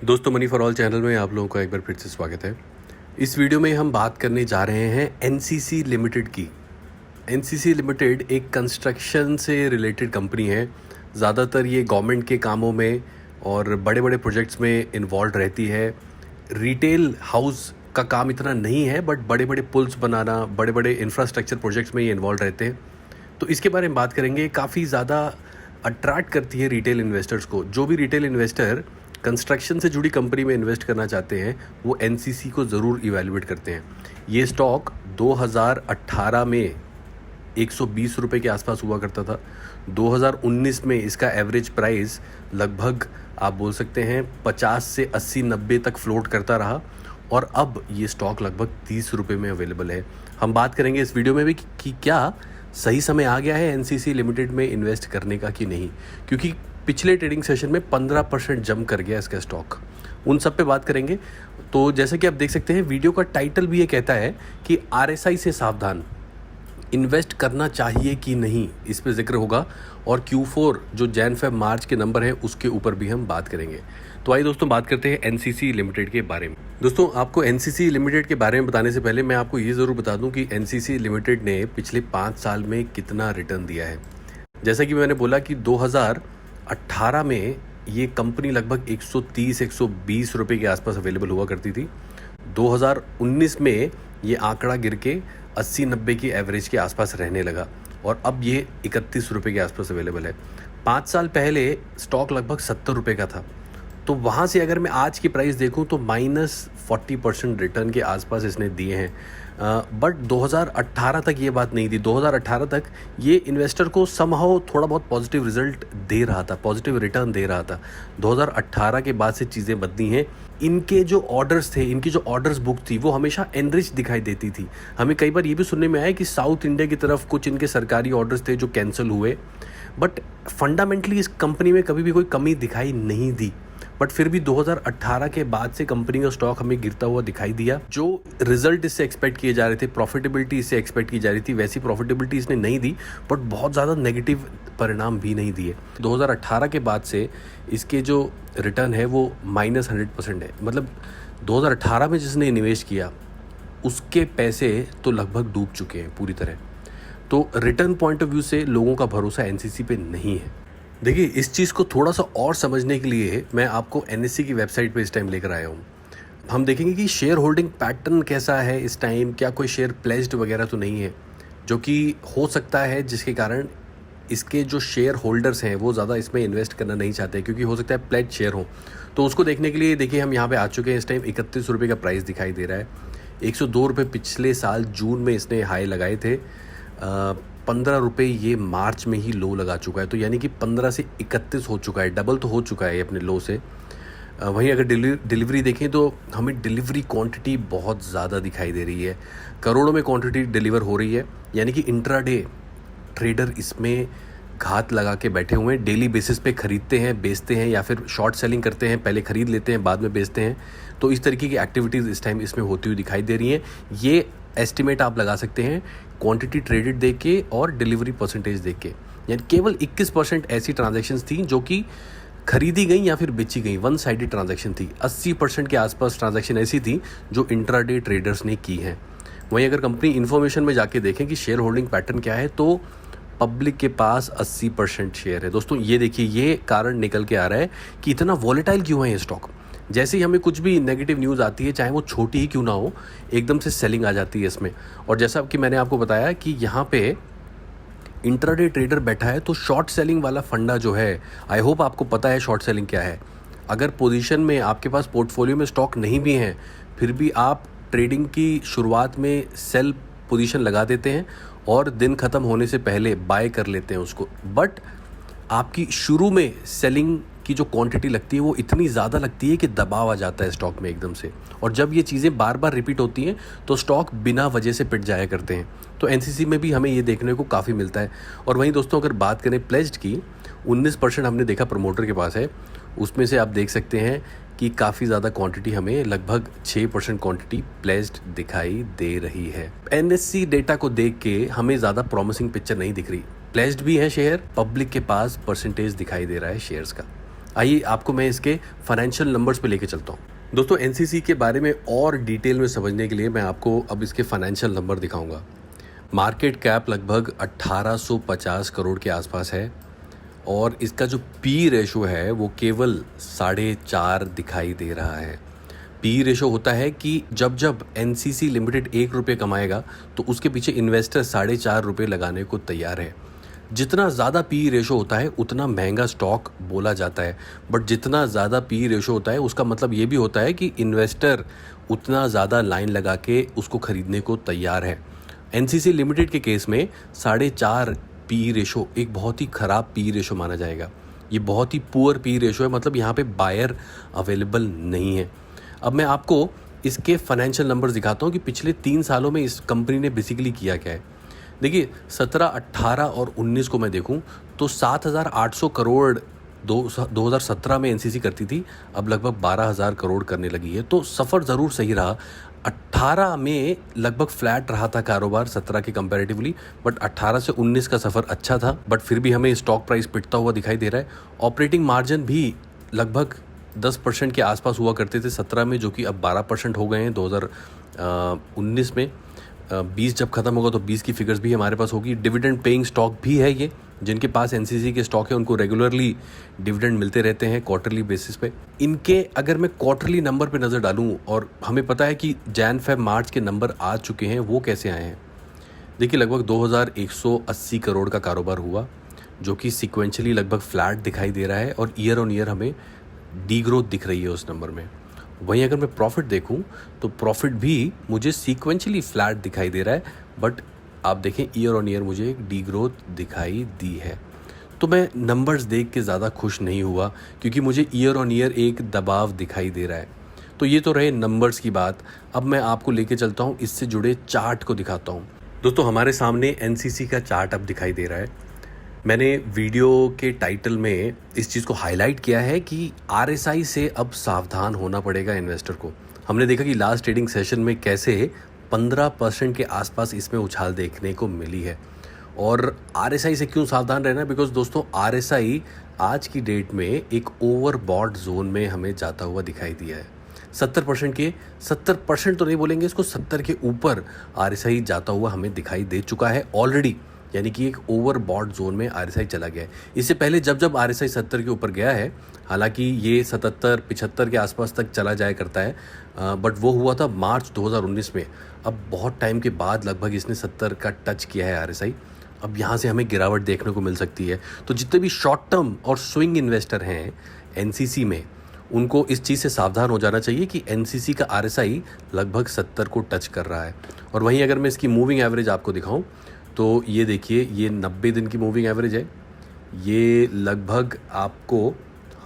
दोस्तों, money for all channel में आप लोगों का एक बार फिर से स्वागत है। इस वीडियो में हम बात करने जा रहे हैं एनसीसी लिमिटेड की। एनसीसी लिमिटेड एक कंस्ट्रक्शन से रिलेटेड कंपनी है। ज़्यादातर ये गवर्नमेंट के कामों में और बड़े बड़े प्रोजेक्ट्स में इन्वॉल्व रहती है। रिटेल हाउस का काम इतना नहीं है, बट बड़े बड़े पुल्स बनाना, बड़े बड़े इंफ्रास्ट्रक्चर प्रोजेक्ट्स में ये इन्वॉल्व रहते हैं। तो इसके बारे में बात करेंगे। काफ़ी ज़्यादा अट्रैक्ट करती है रिटेल इन्वेस्टर्स को। जो भी रिटेल इन्वेस्टर कंस्ट्रक्शन से जुड़ी कंपनी में इन्वेस्ट करना चाहते हैं वो एनसीसी को ज़रूर इवैल्यूएट करते हैं। ये स्टॉक 2018 में 120 रुपये के आसपास हुआ करता था। 2019 में इसका एवरेज प्राइस लगभग आप बोल सकते हैं 50 से 80-90 तक फ्लोट करता रहा और अब ये स्टॉक लगभग 30 रुपये में अवेलेबल है। हम बात करेंगे इस वीडियो में भी कि क्या सही समय आ गया है एनसीसी लिमिटेड में इन्वेस्ट करने का कि नहीं, क्योंकि पिछले ट्रेडिंग सेशन में 15% जंप कर गया इसका स्टॉक। उन सब पे बात करेंगे। तो जैसे कि आप देख सकते हैं, वीडियो का टाइटल भी ये कहता है कि आरएसआई से सावधान, इन्वेस्ट करना चाहिए कि नहीं, इस पे जिक्र होगा। और Q4 जो जैन फेब मार्च के नंबर हैं उसके ऊपर भी हम बात करेंगे। तो आइए दोस्तों, बात करते हैं एनसीसी लिमिटेड के बारे में। दोस्तों, आपको एनसीसी लिमिटेड के बारे में बताने से पहले मैं आपको ये ज़रूर बता दूं कि एनसीसी लिमिटेड ने पिछले 5 साल में कितना रिटर्न दिया है। जैसा कि मैंने बोला कि 2018 में ये कंपनी लगभग 130-120 रुपये के आसपास अवेलेबल हुआ करती थी। 2019 में ये आंकड़ा गिर के 80-90 की एवरेज के आसपास रहने लगा और अब ये 31 रुपये के आसपास अवेलेबल है। 5 साल पहले स्टॉक लगभग 70 रुपये का था। तो वहाँ से अगर मैं आज की प्राइस देखूँ तो -40% रिटर्न के आसपास इसने दिए हैं। बट 2018 तक ये बात नहीं थी। 2018 तक ये इन्वेस्टर को समहाउ थोड़ा बहुत पॉजिटिव रिजल्ट दे रहा था, पॉजिटिव रिटर्न दे रहा था। 2018 के बाद से चीज़ें बदली हैं। इनके जो ऑर्डर्स थे, इनकी जो ऑर्डर्स बुक थी वो हमेशा एनरिच दिखाई देती थी। हमें कई बार ये भी सुनने में आया कि साउथ इंडिया की तरफ कुछ इनके सरकारी ऑर्डर्स थे जो कैंसिल हुए, बट फंडामेंटली इस कंपनी में कभी भी कोई कमी दिखाई नहीं दी। बट फिर भी 2018 के बाद से कंपनी का स्टॉक हमें गिरता हुआ दिखाई दिया। जो रिजल्ट इससे एक्सपेक्ट किए जा रहे थे, प्रॉफिटेबिलिटी इससे एक्सपेक्ट की जा रही थी, वैसी प्रॉफिटेबिलिटी इसने नहीं दी, बट बहुत ज़्यादा नेगेटिव परिणाम भी नहीं दिए। 2018 के बाद से इसके जो रिटर्न है वो -100% है। मतलब 2018 में जिसने निवेश किया उसके पैसे तो लगभग डूब चुके हैं पूरी तरह। तो रिटर्न पॉइंट ऑफ व्यू से लोगों का भरोसा एनसीसी पे नहीं है। देखिए, इस चीज़ को थोड़ा सा और समझने के लिए मैं आपको एनएससी की वेबसाइट पे इस टाइम लेकर आया हूँ। हम देखेंगे कि शेयर होल्डिंग पैटर्न कैसा है इस टाइम। क्या कोई शेयर प्लेज्ड वगैरह तो नहीं है, जो कि हो सकता है जिसके कारण इसके जो शेयर होल्डर्स हैं वो ज़्यादा इसमें इन्वेस्ट करना नहीं चाहते, क्योंकि हो सकता है प्लेज शेयर हो। तो उसको देखने के लिए देखिए, हम यहाँ पे आ चुके हैं। इस टाइम 31 रुपये का प्राइस दिखाई दे रहा है। 102 रुपये पिछले साल जून में इसने हाई लगाए थे। 15 रुपये ये मार्च में ही लो लगा चुका है। तो यानी कि 15 से 31 हो चुका है, डबल तो हो चुका है अपने लो से। वहीं अगर डिलीवरी देखें तो हमें डिलीवरी क्वांटिटी बहुत ज़्यादा दिखाई दे रही है। करोड़ों में क्वांटिटी डिलीवर हो रही है। यानी कि इंट्राडे ट्रेडर इसमें घात लगा के बैठे हुए हैं। डेली बेसिस पे खरीदते हैं, बेचते हैं, या फिर शॉर्ट सेलिंग करते हैं, पहले खरीद लेते हैं बाद में बेचते हैं। तो इस तरीके की एक्टिविटीज़ इस टाइम इसमें होती हुई दिखाई दे रही हैं। ये एस्टिमेट आप लगा सकते हैं क्वांटिटी ट्रेडेड देख के और डिलीवरी परसेंटेज देख के। यानी केवल 21% ऐसी ट्रांजैक्शंस थी जो कि खरीदी गई या फिर बेची गई, वन साइडेड ट्रांजैक्शन थी। 80% के आसपास ट्रांजैक्शन ऐसी थी जो इंट्राडे ट्रेडर्स ने की हैं। वहीं अगर कंपनी इन्फॉर्मेशन में जाके देखें कि शेयर होल्डिंग पैटर्न क्या है, तो पब्लिक के पास 80% शेयर है। दोस्तों, ये देखिए, ये कारण निकल के आ रहा है कि इतना वॉलेटाइल क्यों है ये स्टॉक। जैसे ही हमें कुछ भी नेगेटिव न्यूज़ आती है, चाहे वो छोटी ही क्यों ना हो, एकदम से सेलिंग आ जाती है इसमें। और जैसा कि मैंने आपको बताया कि यहाँ पे इंट्राडे ट्रेडर बैठा है, तो शॉर्ट सेलिंग वाला फंडा जो है, आई होप आपको पता है शॉर्ट सेलिंग क्या है। अगर पोजीशन में आपके पास पोर्टफोलियो में स्टॉक नहीं भी हैं, फिर भी आप ट्रेडिंग की शुरुआत में सेल पोजीशन लगा देते हैं और दिन ख़त्म होने से पहले बाय कर लेते हैं उसको। बट आपकी शुरू में सेलिंग की जो क्वांटिटी लगती है वो इतनी ज़्यादा लगती है कि दबाव आ जाता है स्टॉक में एकदम से। और जब ये चीज़ें बार बार रिपीट होती हैं तो स्टॉक बिना वजह से पिट जाया करते हैं। तो एनसीसी में भी हमें ये देखने को काफ़ी मिलता है। और वहीं दोस्तों, अगर बात करें प्लेज्ड की, 19% हमने देखा प्रमोटर के पास है। उसमें से आप देख सकते हैं कि काफ़ी ज़्यादा क्वांटिटी, हमें लगभग 6% क्वांटिटी प्लेज्ड दिखाई दे रही है। एनएससी डेटा को देख के हमें ज़्यादा प्रॉमिसिंग पिक्चर नहीं दिख रही। प्लेज्ड भी है शेयर, पब्लिक के पास परसेंटेज दिखाई दे रहा है शेयर्स का। आइए आपको मैं इसके फाइनेंशियल नंबर्स पे लेके चलता हूँ। दोस्तों एनसीसी के बारे में और डिटेल में समझने के लिए मैं आपको अब इसके फाइनेंशियल नंबर दिखाऊंगा। मार्केट कैप लगभग 1850 करोड़ के आसपास है और इसका जो पी रेशो है वो केवल 4.5 दिखाई दे रहा है। पी रेशो होता है कि जब जब एनसीसी लिमिटेड 1 रुपये कमाएगा तो उसके पीछे इन्वेस्टर 4.5 रुपये लगाने को तैयार है। जितना ज़्यादा पी रेशो होता है उतना महंगा स्टॉक बोला जाता है, बट जितना ज़्यादा पी रेशो होता है उसका मतलब ये भी होता है कि इन्वेस्टर उतना ज़्यादा लाइन लगा के उसको ख़रीदने को तैयार है। एनसीसी लिमिटेड के केस में 4.5 पी रेशो एक बहुत ही ख़राब पी रेशो माना जाएगा। ये बहुत ही पुअर पी रेशो है, मतलब यहाँ पे बायर अवेलेबल नहीं है। अब मैं आपको इसके फाइनेंशियल नंबर्स दिखाता हूँ कि पिछले 3 सालों में इस कंपनी ने बेसिकली किया क्या है। देखिए 17, 18 और 19 को मैं देखूं तो 7,800 करोड़ 2017 में एनसीसी करती थी, अब लगभग 12,000 करोड़ करने लगी है। तो सफ़र ज़रूर सही रहा। 18 में लगभग फ्लैट रहा था कारोबार 17 के कंपैरेटिवली, बट 18 से 19 का सफ़र अच्छा था, बट फिर भी हमें स्टॉक प्राइस पिटता हुआ दिखाई दे रहा है। ऑपरेटिंग मार्जिन भी लगभग 10% के आसपास हुआ करते थे 17 में, जो कि अब 12% हो गए हैं 2019 में। 20 जब खत्म होगा तो 20 की फिगर्स भी हमारे पास होगी। डिविडेंड पेइंग स्टॉक भी है ये, जिनके पास एनसीसी के स्टॉक है उनको रेगुलरली डिविडेंड मिलते रहते हैं क्वार्टरली बेसिस पे। इनके अगर मैं क्वार्टरली नंबर पे नज़र डालूं, और हमें पता है कि जैन फेब मार्च के नंबर आ चुके हैं, वो कैसे आए हैं। देखिए लगभग 2180 करोड़ का कारोबार हुआ, जो कि सिक्वेंशली लगभग फ्लैट दिखाई दे रहा है और ईयर ऑन ईयर हमें डी ग्रोथ दिख रही है उस नंबर में। वहीं अगर मैं प्रॉफिट देखूं तो प्रॉफिट भी मुझे सीक्वेंशली फ्लैट दिखाई दे रहा है, बट आप देखें ईयर ऑन ईयर मुझे एक डी ग्रोथ दिखाई दी है। तो मैं नंबर्स देख के ज़्यादा खुश नहीं हुआ, क्योंकि मुझे ईयर ऑन ईयर एक दबाव दिखाई दे रहा है। तो ये तो रहे नंबर्स की बात। अब मैं आपको लेके चलता हूँ इससे जुड़े चार्ट को दिखाता हूँ। दोस्तों हमारे सामने एनसीसी का चार्ट अब दिखाई दे रहा है। मैंने वीडियो के टाइटल में इस चीज़ को हाईलाइट किया है कि आरएसआई से अब सावधान होना पड़ेगा इन्वेस्टर को। हमने देखा कि लास्ट ट्रेडिंग सेशन में कैसे 15% के आसपास इसमें उछाल देखने को मिली है। और आरएसआई से क्यों सावधान रहना है, बिकॉज दोस्तों आरएसआई आज की डेट में एक ओवरबॉट जोन में हमें जाता हुआ दिखाई दिया है। 70% तो नहीं बोलेंगे इसको, 70 के ऊपर आरएसआई जाता हुआ हमें दिखाई दे चुका है ऑलरेडी, यानी कि एक ओवरबॉट जोन में आरएसआई चला गया है। इससे पहले जब जब आरएसआई 70 के ऊपर गया है, हालांकि ये 77-75 के आसपास तक चला जाया करता है, बट वो हुआ था मार्च 2019 में। अब बहुत टाइम के बाद लगभग इसने 70 का टच किया है आरएसआई। अब यहाँ से हमें गिरावट देखने को मिल सकती है। तो जितने भी शॉर्ट टर्म और स्विंग इन्वेस्टर हैं एनसीसी में, उनको इस चीज़ से सावधान हो जाना चाहिए कि एनसीसी का आरएसआई लगभग 70 को टच कर रहा है। और वहीं अगर मैं इसकी मूविंग एवरेज आपको दिखाऊं तो ये देखिए, ये 90 दिन की मूविंग एवरेज है। ये लगभग आपको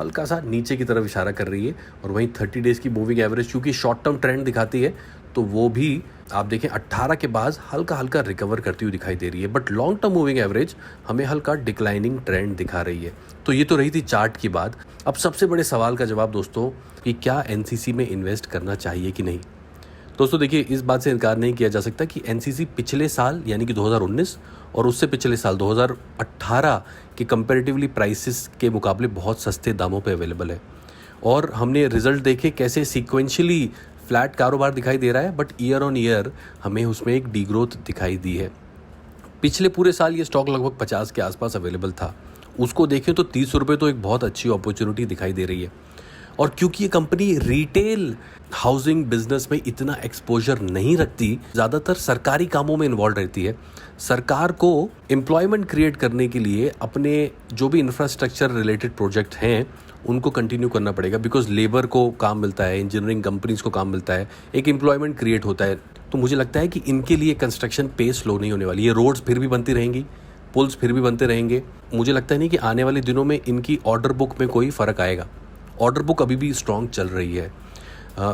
हल्का सा नीचे की तरफ इशारा कर रही है। और वहीं 30 डेज़ की मूविंग एवरेज क्योंकि शॉर्ट टर्म ट्रेंड दिखाती है, तो वो भी आप देखें 18 के बाद हल्का हल्का रिकवर करती हुई दिखाई दे रही है, but long term moving average हमें हल्का डिक्लाइनिंग ट्रेंड दिखा रही है। तो ये तो रही थी चार्ट की बात। अब सबसे बड़े सवाल का जवाब दोस्तों, कि क्या एनसीसी में इन्वेस्ट करना चाहिए कि नहीं। दोस्तों देखिए, इस बात से इनकार नहीं किया जा सकता कि एनसीसी पिछले साल यानी कि 2019 और उससे पिछले साल 2018 के कंपैरेटिवली प्राइसेस के मुकाबले बहुत सस्ते दामों पे अवेलेबल है। और हमने रिजल्ट देखे कैसे सीक्वेंशियली फ्लैट कारोबार दिखाई दे रहा है, बट ईयर ऑन ईयर हमें उसमें एक डी ग्रोथ दिखाई दी है। पिछले पूरे साल ये स्टॉक लगभग 50 के आसपास अवेलेबल था। उसको देखें तो 30 रुपये तो एक बहुत अच्छी अपॉर्चुनिटी दिखाई दे रही है। और क्योंकि ये कंपनी रिटेल हाउसिंग बिजनेस में इतना एक्सपोजर नहीं रखती, ज़्यादातर सरकारी कामों में इन्वॉल्व रहती है। सरकार को एम्प्लॉयमेंट क्रिएट करने के लिए अपने जो भी इंफ्रास्ट्रक्चर रिलेटेड प्रोजेक्ट हैं उनको कंटिन्यू करना पड़ेगा, बिकॉज लेबर को काम मिलता है, इंजीनियरिंग कंपनीज को काम मिलता है, एक एम्प्लॉयमेंट क्रिएट होता है। तो मुझे लगता है कि इनके लिए कंस्ट्रक्शन पेस स्लो नहीं होने वाली है। रोड्स फिर भी बनती रहेंगी, पुल्स फिर भी बनते रहेंगे। मुझे लगता है नहीं कि आने वाले दिनों में इनकी ऑर्डर बुक में कोई फ़र्क आएगा। ऑर्डर बुक अभी भी स्ट्रॉन्ग चल रही है।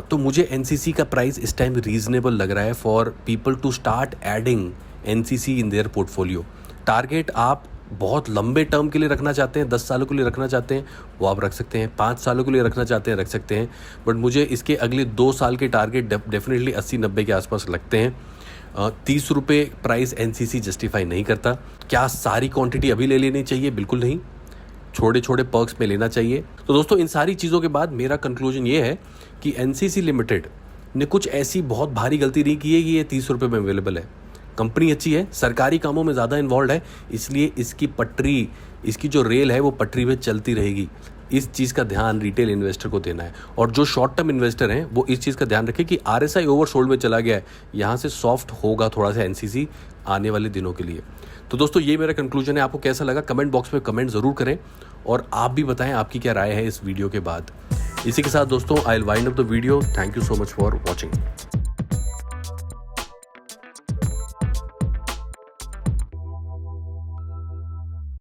तो मुझे एनसीसी का प्राइस इस टाइम रीजनेबल लग रहा है for people to start adding NCC in their portfolio. Target आप बहुत लंबे टर्म के लिए रखना चाहते हैं, 10 सालों के लिए रखना चाहते हैं, वो आप रख सकते हैं। 5 सालों के लिए रखना चाहते हैं, रख सकते हैं। बट मुझे इसके अगले 2 साल के टारगेट डेफिनेटली 80-90 के आसपास लगते हैं। 30 रुपये प्राइस एनसीसी जस्टिफाई नहीं करता। क्या सारी क्वांटिटी अभी ले लेनी चाहिए? बिल्कुल नहीं। छोटे छोटे पर्क्स में लेना चाहिए। तो दोस्तों इन सारी चीज़ों के बाद मेरा कंक्लूजन ये है कि एनसीसी लिमिटेड ने कुछ ऐसी बहुत भारी गलती नहीं की है कि ये 30 रुपये में अवेलेबल है। कंपनी अच्छी है, सरकारी कामों में ज़्यादा इन्वॉल्व है, इसलिए इसकी पटरी, इसकी जो रेल है वो पटरी पे चलती रहेगी। इस चीज़ का ध्यान रिटेल इन्वेस्टर को देना है, और जो शॉर्ट टर्म इन्वेस्टर हैं वो इस चीज़ का ध्यान रखें कि आरएसआई ओवरसोल्ड में चला गया है, यहाँ से सॉफ्ट होगा थोड़ा सा एनसीसी आने वाले दिनों के लिए। तो दोस्तों ये मेरा कंक्लूजन है। आपको कैसा लगा कमेंट बॉक्स में कमेंट ज़रूर करें, और आप भी बताएं आपकी क्या राय है इस वीडियो के बाद। इसी के साथ दोस्तों I will wind up the video. Thank you so much for watching.